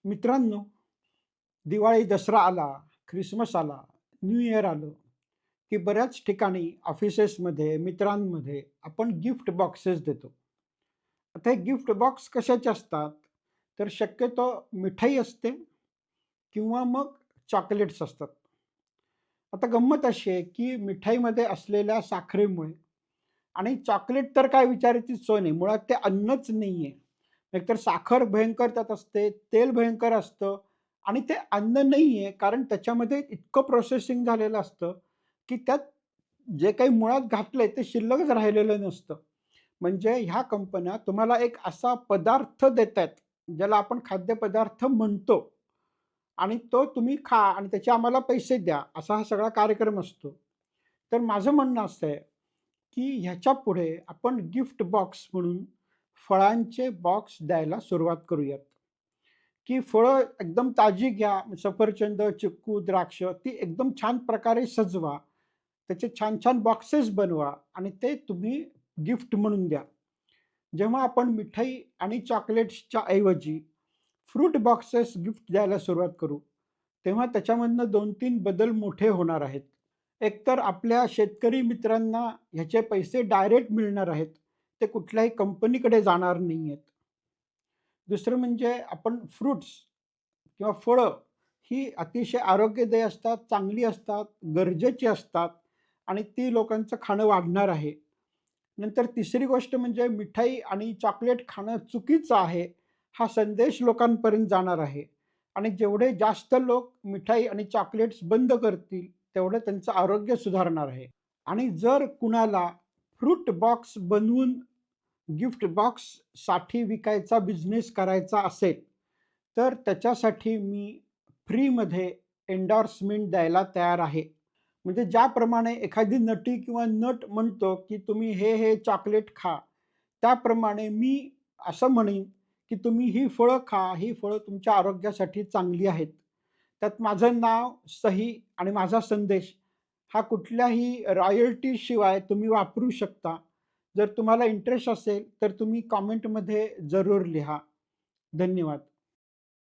मित्रांनो, दिवाळी, दसरा आला, ख्रिसमस आला, न्यू इयर आलं, की बऱ्याच ठिकाणी ऑफिसेसमध्ये, मित्रांमध्ये आपण गिफ्ट बॉक्सेस देतो. आता हे गिफ्ट बॉक्स कशाचे असतात? तर शक्यतो मिठाई असते किंवा मग चॉकलेट्स असतात. आता गंमत अशी आहे, की मिठाईमध्ये असलेल्या साखरेमुळे आणि चॉकलेट तर काय विचारायची सोय नाही. मुळात ते अन्नच नाहीये. एकतर साखर भयंकर त्यात असते, तेल भयंकर असतं आणि ते अन्न नाहीये कारण त्याच्यामध्ये इतकं प्रोसेसिंग झालेलं असतं, की त्यात जे काही मुळात घातलंय ते शिल्लकच राहिलेलं नसतं. म्हणजे ह्या कंपन्या तुम्हाला एक असा पदार्थ देतायत, ज्याला आपण खाद्यपदार्थ म्हणतो आणि तो तुम्ही खा आणि त्याचे आम्हाला पैसे द्या, असा हा सगळा कार्यक्रम असतो. तर माझं म्हणणं असं आहे, की ह्याच्यापुढे आपण गिफ्ट बॉक्स म्हणून फळांचे बॉक्स द्यायला सुरुवात करूयात, की फळं एकदम ताजी घ्या. सफरचंद, चिक्कू, द्राक्ष ती एकदम छान प्रकारे सजवा. त्याचे छान-छान बॉक्सेस बनवा आणि ते तुम्ही गिफ्ट म्हणून द्या. जेव्हा आपण मिठाई आणि चॉकलेट्सच्या ऐवजी फ्रूट बॉक्सेस गिफ्ट द्यायला सुरुवात करू, तेव्हा त्याच्यामधनं 2-3 बदल मोठे होणार आहेत. एकतर आपल्या शेतकरी मित्रांना ह्याचे पैसे डायरेक्ट मिळणार आहेत. ते कुठल्याही कंपनीकडे जाणार नाहीयेत. दुसरं म्हणजे आपण फ्रुट्स किंवा फळं ही अतिशय आरोग्यदायी असतात, चांगली असतात, गरजेची असतात आणि ती लोकांचं खाणं वाढणार आहे. नंतर तिसरी गोष्ट म्हणजे मिठाई आणि चॉकलेट खाणं चुकीचं आहे, हा संदेश लोकांपर्यंत जाणार आहे आणि जेवढे जास्त लोक मिठाई आणि चॉकलेट्स बंद करतील, तेवढं त्यांचं आरोग्य सुधारणार आहे. आणि जर कुणाला फ्रूट बॉक्स बनवून गिफ्ट बॉक्ससाठी विकायचा बिझनेस करायचा असेल, तर त्याच्यासाठी मी फ्रीमध्ये एंडोर्समेंट द्यायला तयार आहे. म्हणजे ज्याप्रमाणे एखादी नटी किंवा नट म्हणतो, की तुम्ही हे चॉकलेट खा. त्याप्रमाणे मी असं म्हणेन, की तुम्ही ही फळं खा. ही फळं तुमच्या आरोग्यासाठी चांगली आहेत. त्यात माझं नाव, सही आणि माझा संदेश हा कुठल्याही रॉयल्टीशिवाय तुम्ही वापरू शकता. जर तुम्हाला इंटरेस्ट असेल, तर तुम्ही कमेंटमध्ये जरूर लिहा. धन्यवाद.